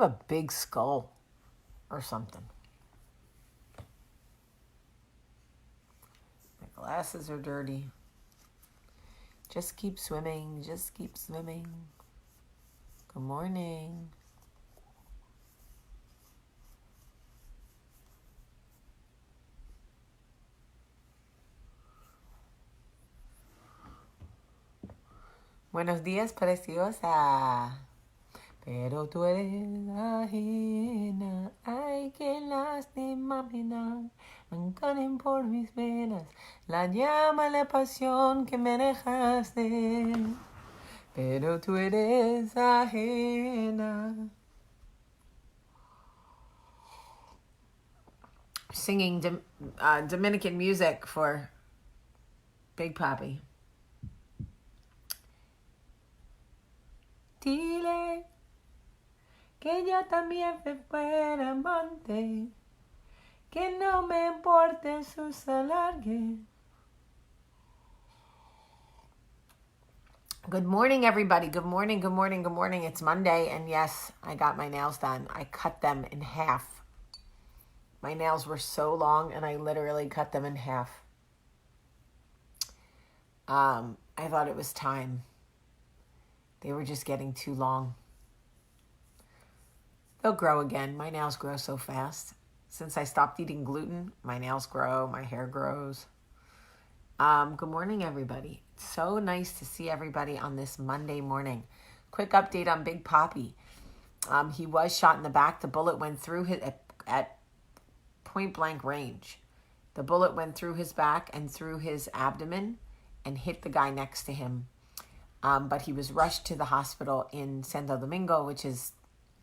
a big skull or something. My glasses are dirty. Just keep swimming. Just keep swimming. Good morning. Buenos días, preciosa. Pero tú eres ajena. Ay, qué lástima me da. Mancanen por mis venas la llama, la pasión que me dejaste. Pero tú eres ajena. Singing Dominican music for Big Papi. Dile que yo también me fuera amante, que no me importe sus alargues. Good morning, everybody. Good morning, good morning, good morning. It's Monday, and yes, I got my nails done. I cut them in half. My nails were so long, and I literally cut them in half. I thought it was time. They were just getting too long. They'll grow again. My nails grow so fast. Since I stopped eating gluten, my nails grow, my hair grows. Good morning, everybody. It's so nice to see everybody on this Monday morning. Quick update on Big Papi. He was shot in the back. The bullet went through his at point blank range. The bullet went through his back and through his abdomen and hit the guy next to him. But he was rushed to the hospital in Santo Domingo, which is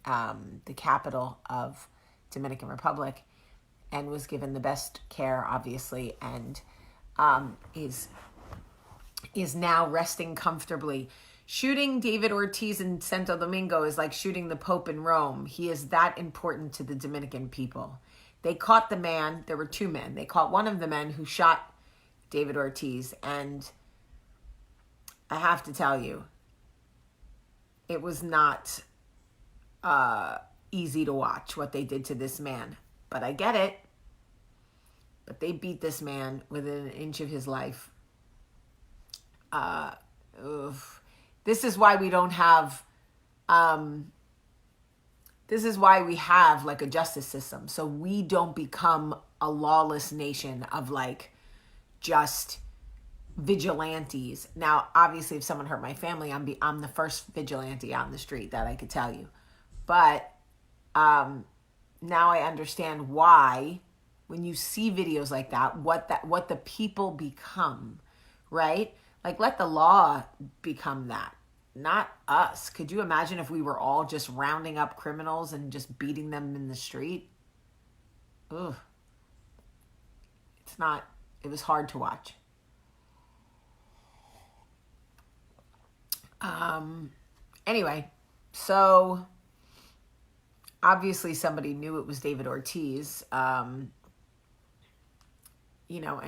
the capital of Dominican Republic, and was given the best care, obviously, and is now resting comfortably. Shooting David Ortiz in Santo Domingo is like shooting the Pope in Rome. He is that important to the Dominican people. They caught the man. There were two men. They caught one of the men who shot David Ortiz, and I have to tell you, it was not easy to watch what they did to this man. But I get it. But they beat this man within an inch of his life. This is why we don't have, this is why we have like a justice system. So we don't become a lawless nation of like just vigilantes. Now, obviously, if someone hurt my family, I'm the first vigilante out in the street, that I could tell you. But now I understand why, when you see videos like that, what the people become, right? Like, let the law become that, not us. Could you imagine if we were all just rounding up criminals and just beating them in the street? Ugh. It was hard to watch. Anyway, so obviously somebody knew it was David Ortiz, and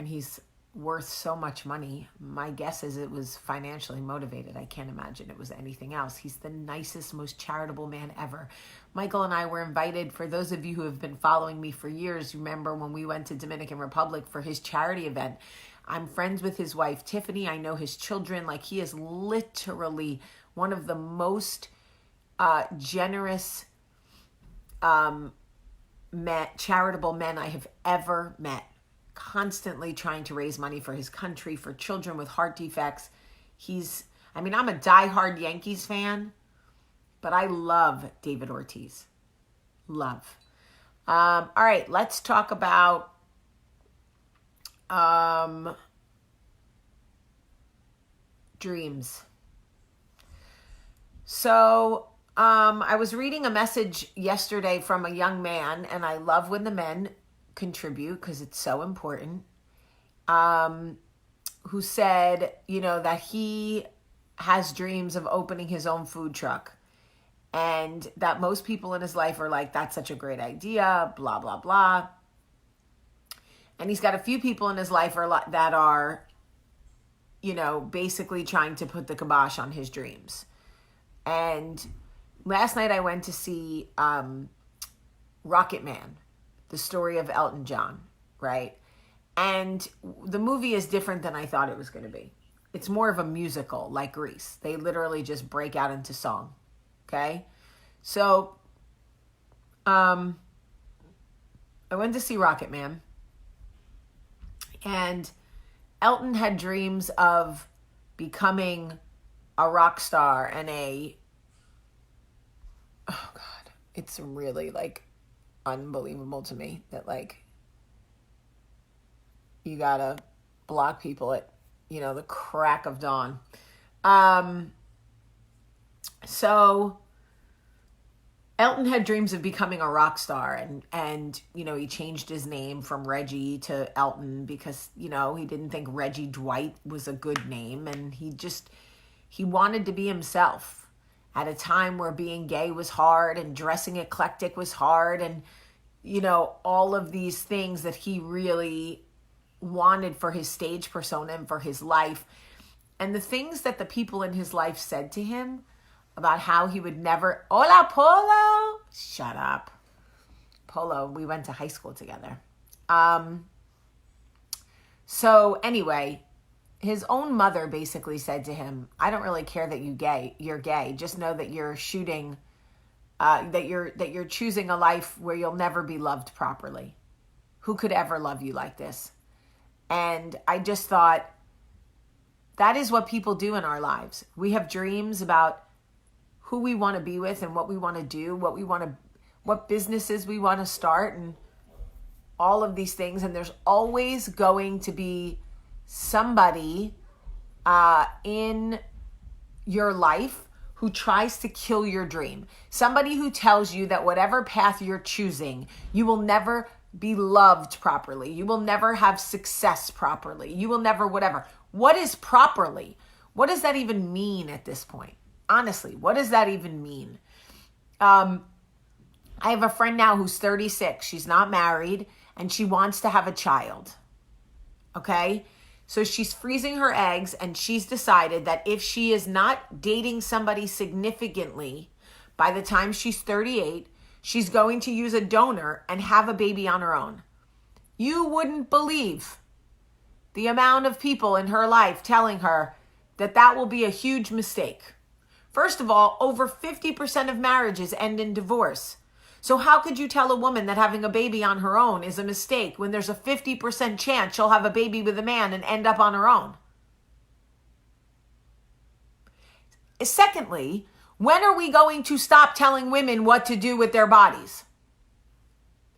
he's worth so much money. My guess is it was financially motivated. I can't imagine it was anything else. He's the nicest, most charitable man ever. Michael and I were invited, for those of you who have been following me for years, remember when we went to Dominican Republic for his charity event. I'm friends with his wife, Tiffany. I know his children. Like, he is literally one of the most generous charitable men I have ever met. Constantly trying to raise money for his country, for children with heart defects. I'm a diehard Yankees fan, but I love David Ortiz. Love. All right, let's talk about dreams. So I was reading a message yesterday from a young man, and I love when the men contribute because it's so important, who said, that he has dreams of opening his own food truck, and that most people in his life are like, that's such a great idea, blah, blah, blah. And he's got a few people in his life that are, basically trying to put the kibosh on his dreams. And last night I went to see Rocket Man, the story of Elton John, right? And the movie is different than I thought it was going to be. It's more of a musical, like Grease. They literally just break out into song, okay? So, I went to see Rocket Man, and Elton had dreams of becoming a rock star and oh God, it's really like unbelievable to me that like you gotta block people at, the crack of dawn. So Elton had dreams of becoming a rock star, and he changed his name from Reggie to Elton because, he didn't think Reggie Dwight was a good name, and he wanted to be himself at a time where being gay was hard and dressing eclectic was hard, and, all of these things that he really wanted for his stage persona and for his life. And the things that the people in his life said to him about how he would never... Hola, Polo! Shut up. Polo, we went to high school together. So anyway, his own mother basically said to him, I don't really care that you're gay. Just know that you're shooting, that you're choosing a life where you'll never be loved properly. Who could ever love you like this? And I just thought, that is what people do in our lives. We have dreams about who we want to be with and what we want to do, what businesses we want to start, and all of these things. And there's always going to be somebody in your life who tries to kill your dream. Somebody who tells you that whatever path you're choosing, you will never be loved properly. You will never have success properly. You will never whatever. What is properly? What does that even mean at this point? Honestly, what does that even mean? I have a friend now who's 36. She's not married and she wants to have a child. Okay? So she's freezing her eggs, and she's decided that if she is not dating somebody significantly by the time she's 38, she's going to use a donor and have a baby on her own. You wouldn't believe the amount of people in her life telling her that that will be a huge mistake. First of all, over 50% of marriages end in divorce. So how could you tell a woman that having a baby on her own is a mistake when there's a 50% chance she'll have a baby with a man and end up on her own? Secondly, when are we going to stop telling women what to do with their bodies?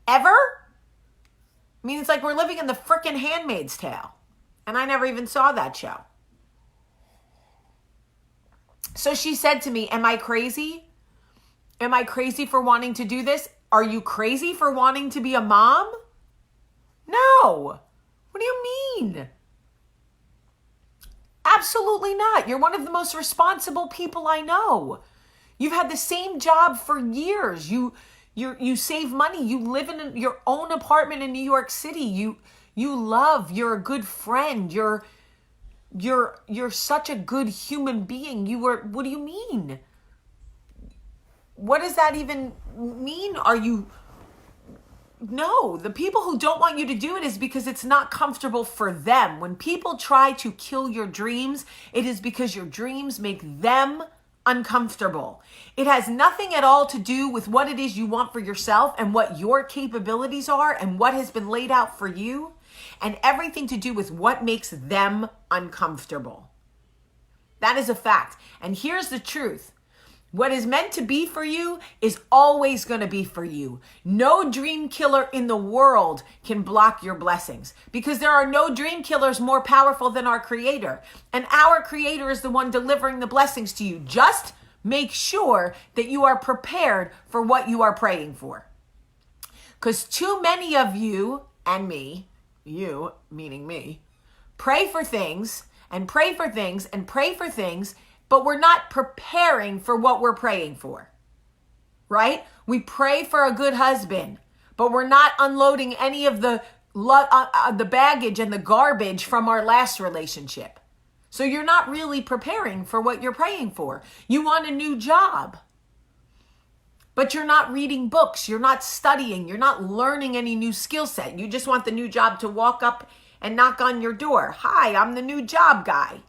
Ever? I mean, it's like we're living in the frickin' Handmaid's Tale. And I never even saw that show. So she said to me, am I crazy? Am I crazy for wanting to do this? Are you crazy for wanting to be a mom? No. What do you mean? Absolutely not. You're one of the most responsible people I know. You've had the same job for years. You save money. You live in your own apartment in New York City. You love. You're a good friend. You're such a good human being. What do you mean? What does that even mean? No, the people who don't want you to do it is because it's not comfortable for them. When people try to kill your dreams, it is because your dreams make them uncomfortable. It has nothing at all to do with what it is you want for yourself and what your capabilities are and what has been laid out for you, and everything to do with what makes them uncomfortable. That is a fact. And here's the truth. What is meant to be for you is always going to be for you. No dream killer in the world can block your blessings, because there are no dream killers more powerful than our Creator. And our Creator is the one delivering the blessings to you. Just make sure that you are prepared for what you are praying for. Because too many of you and me, you meaning me, pray for things and pray for things and pray for things, but we're not preparing for what we're praying for, right? We pray for a good husband, but we're not unloading any of the baggage and the garbage from our last relationship. So you're not really preparing for what you're praying for. You want a new job. but you're not reading books, you're not studying, you're not learning any new skill set. You just want the new job to walk up and knock on your door. Hi, I'm the new job guy.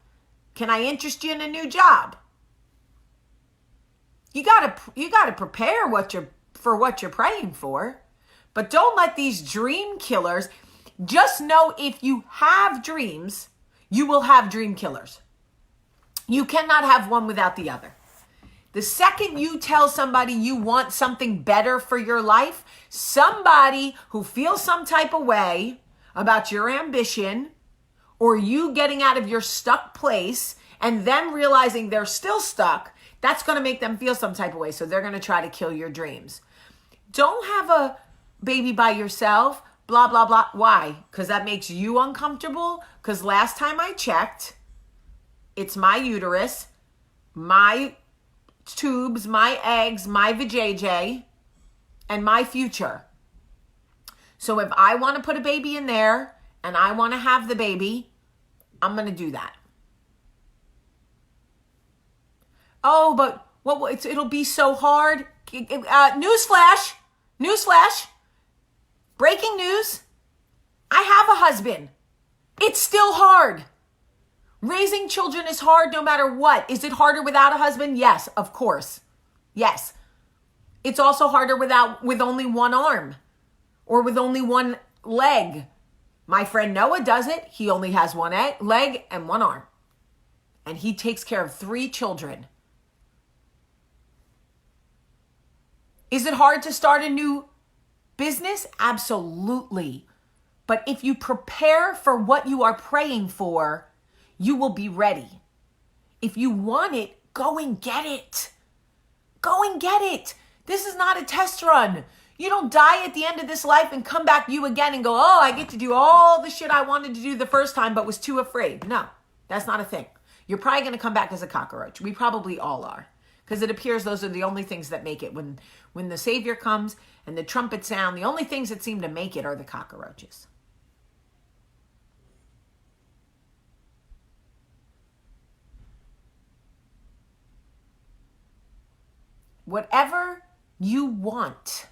Can I interest you in a new job? You gotta prepare for what you're praying for, but don't let these dream killers. Just know if you have dreams, you will have dream killers. You cannot have one without the other. The second you tell somebody you want something better for your life, somebody who feels some type of way about your ambition or you getting out of your stuck place and them realizing they're still stuck, that's going to make them feel some type of way. So they're going to try to kill your dreams. Don't have a baby by yourself, blah, blah, blah. Why? Because that makes you uncomfortable? Because last time I checked, it's my uterus, my tubes, my eggs, my vajayjay, and my future. So if I want to put a baby in there and I want to have the baby, I'm going to do that. Oh, but it'll be so hard. Newsflash, breaking news. I have a husband. It's still hard. Raising children is hard no matter what. Is it harder without a husband? Yes, of course. Yes. It's also harder with only one arm or with only one leg. My friend Noah does it. He only has one leg and one arm. And he takes care of 3 children. Is it hard to start a new business? Absolutely. But if you prepare for what you are praying for, you will be ready. If you want it, go and get it. Go and get it. This is not a test run. You don't die at the end of this life and come back you again and go, oh, I get to do all the shit I wanted to do the first time but was too afraid. No, that's not a thing. You're probably going to come back as a cockroach. We probably all are. Because it appears those are the only things that make it. When the Savior comes and the trumpet sound, the only things that seem to make it are the cockroaches. Whatever you want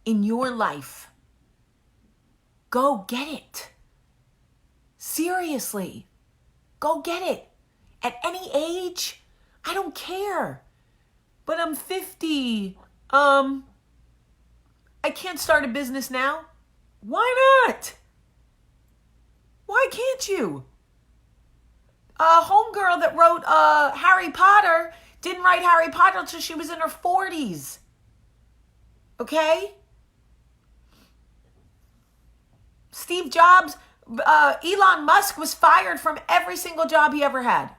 in your life, go get it. Seriously, go get it. At any age, I don't care. But I'm 50. I can't start a business now. Why not? Why can't you? A homegirl that wrote Harry Potter didn't write Harry Potter until she was in her 40s. Okay? Steve Jobs, Elon Musk was fired from every single job he ever had.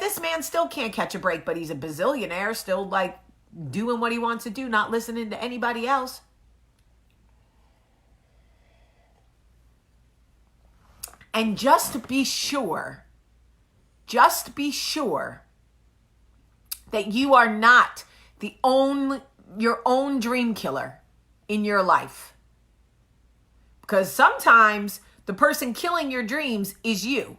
This man still can't catch a break, but he's a bazillionaire, still like doing what he wants to do, not listening to anybody else. And just be sure that you are not your own dream killer in your life. Because sometimes the person killing your dreams is you.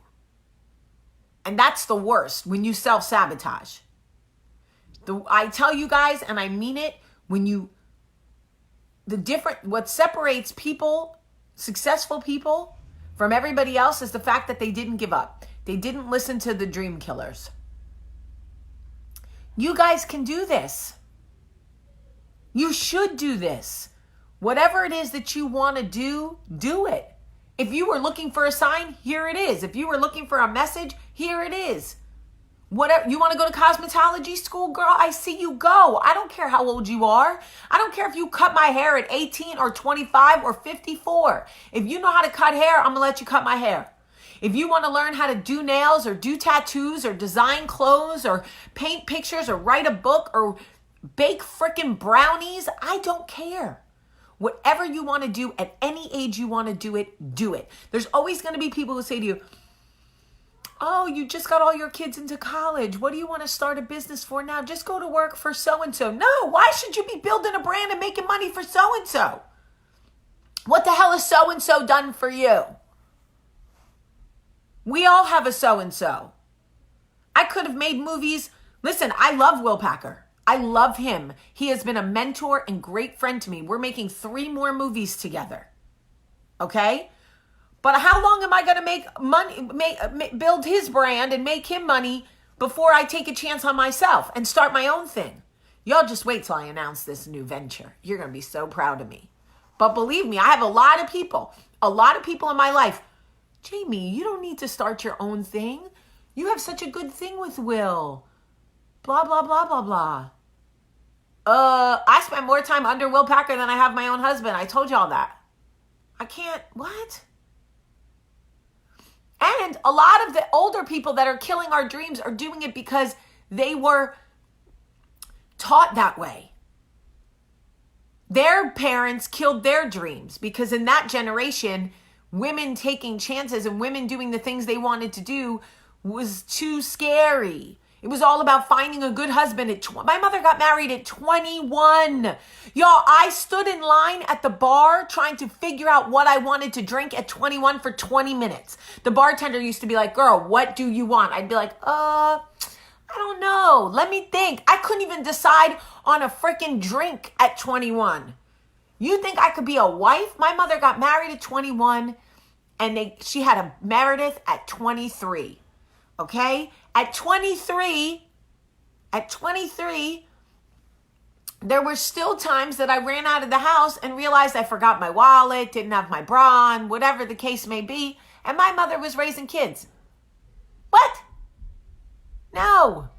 And that's the worst, when you self-sabotage. I tell you guys, and I mean it, what separates people, successful people, from everybody else is the fact that they didn't give up. They didn't listen to the dream killers. You guys can do this. You should do this. Whatever it is that you want to do, do it. If you were looking for a sign, here it is. If you were looking for a message, here it is. Whatever you want to go to cosmetology school, girl, I see you go. I don't care how old you are. I don't care if you cut my hair at 18 or 25 or 54. If you know how to cut hair, I'm going to let you cut my hair. If you want to learn how to do nails or do tattoos or design clothes or paint pictures or write a book or bake freaking brownies, I don't care. Whatever you want to do at any age you want to do it, do it. There's always going to be people who say to you, oh, you just got all your kids into college. What do you want to start a business for now? Just go to work for so-and-so. No, why should you be building a brand and making money for so-and-so? What the hell has so-and-so done for you? We all have a so-and-so. I could have made movies. Listen, I love Will Packer. I love him. He has been a mentor and great friend to me. We're making 3 more movies together. Okay? But how long am I going to make money, build his brand and make him money before I take a chance on myself and start my own thing? Y'all just wait till I announce this new venture. You're going to be so proud of me. But believe me, I have a lot of people in my life. Jamie, you don't need to start your own thing. You have such a good thing with Will. Blah, blah, blah, blah, blah. I spend more time under Will Packer than I have my own husband. I told y'all that. I can't, what? And a lot of the older people that are killing our dreams are doing it because they were taught that way. Their parents killed their dreams because in that generation, women taking chances and women doing the things they wanted to do was too scary. It was all about finding a good husband. My mother got married at 21. Y'all, I stood in line at the bar trying to figure out what I wanted to drink at 21 for 20 minutes. The bartender used to be like, girl, what do you want? I'd be like, I don't know. Let me think. I couldn't even decide on a freaking drink at 21. You think I could be a wife? My mother got married at 21 and she had a Meredith at 23. Okay? At 23, there were still times that I ran out of the house and realized I forgot my wallet, didn't have my bra on, whatever the case may be, and my mother was raising kids. What? No.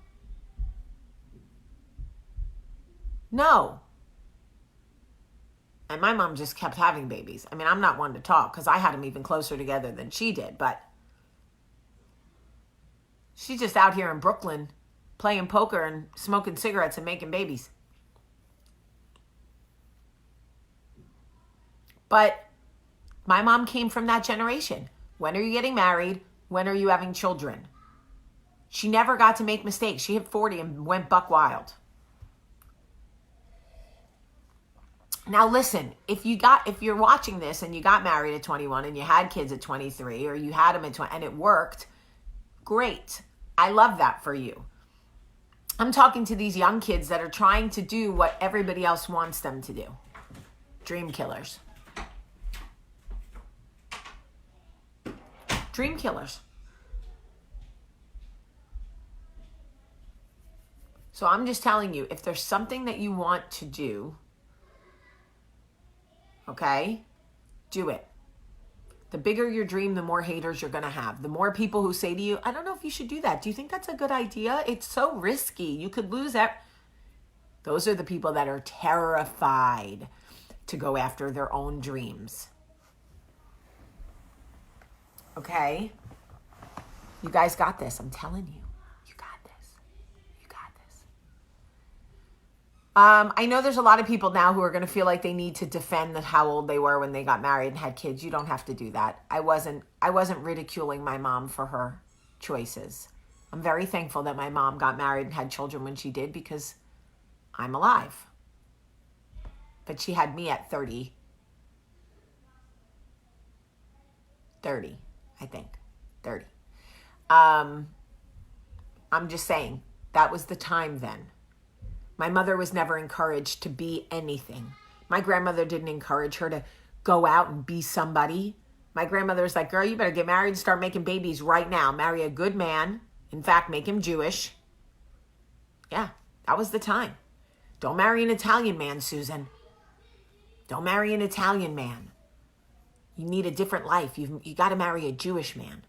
And my mom just kept having babies. I mean, I'm not one to talk because I had them even closer together than she did, but she's just out here in Brooklyn playing poker and smoking cigarettes and making babies. But my mom came from that generation. When are you getting married? When are you having children? She never got to make mistakes. She hit 40 and went buck wild. Now listen, if you're watching this and you got married at 21 and you had kids at 23 or you had them at 20 and it worked, great. I love that for you. I'm talking to these young kids that are trying to do what everybody else wants them to do. Dream killers. Dream killers. So I'm just telling you, if there's something that you want to do, okay, do it. The bigger your dream, the more haters you're going to have. The more people who say to you, I don't know if you should do that. Do you think that's a good idea? It's so risky. You could lose that. Those are the people that are terrified to go after their own dreams. Okay? You guys got this. I'm telling you. You got this. You got this. I know there's a lot of people now who are going to feel like they need to defend how old they were when they got married and had kids. You don't have to do that. I wasn't ridiculing my mom for her choices. I'm very thankful that my mom got married and had children when she did because I'm alive. But she had me at 30, I think. 30. I'm just saying, that was the time then. My mother was never encouraged to be anything. My grandmother didn't encourage her to go out and be somebody. My grandmother was like, girl, you better get married and start making babies right now. Marry a good man. In fact, make him Jewish. Yeah, that was the time. Don't marry an Italian man, Susan. Don't marry an Italian man. You need a different life. You got to marry a Jewish man.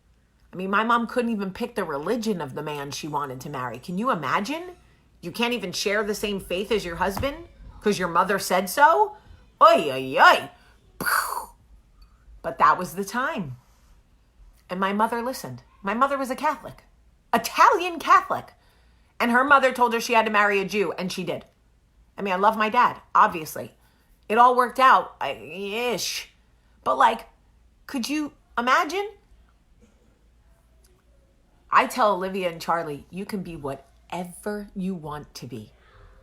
I mean, my mom couldn't even pick the religion of the man she wanted to marry. Can you imagine? You can't even share the same faith as your husband because your mother said so? Oy, oy, oy. But that was the time. And my mother listened. My mother was a Catholic. Italian Catholic. And her mother told her she had to marry a Jew, and she did. I mean, I love my dad, obviously. It all worked out, ish. But like, could you imagine? I tell Olivia and Charlie, you can be whatever you want to be.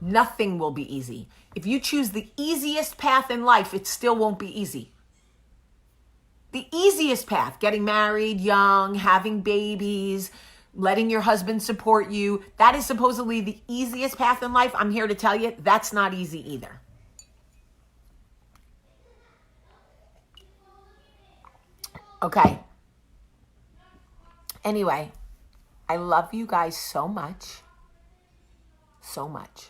Nothing will be easy. If you choose the easiest path in life, it still won't be easy. The easiest path, getting married young, having babies, letting your husband support you. That is supposedly the easiest path in life. I'm here to tell you that's not easy either. Okay. Anyway, I love you guys so much. So much.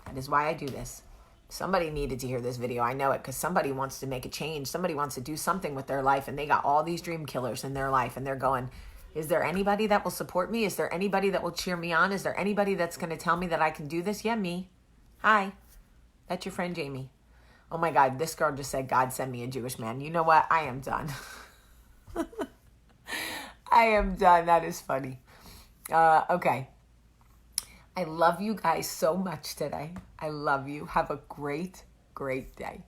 That is why I do this. Somebody needed to hear this video. I know it, because somebody wants to make a change. Somebody wants to do something with their life, and they got all these dream killers in their life, and they're going, is there anybody that will support me? Is there anybody that will cheer me on? Is there anybody that's going to tell me that I can do this? Yeah, me. Hi. That's your friend Jamie. Oh my God, this girl just said, God send me a Jewish man. You know what? I am done. I am done. That is funny. Okay. I love you guys so much today. I love you. Have a great, great day.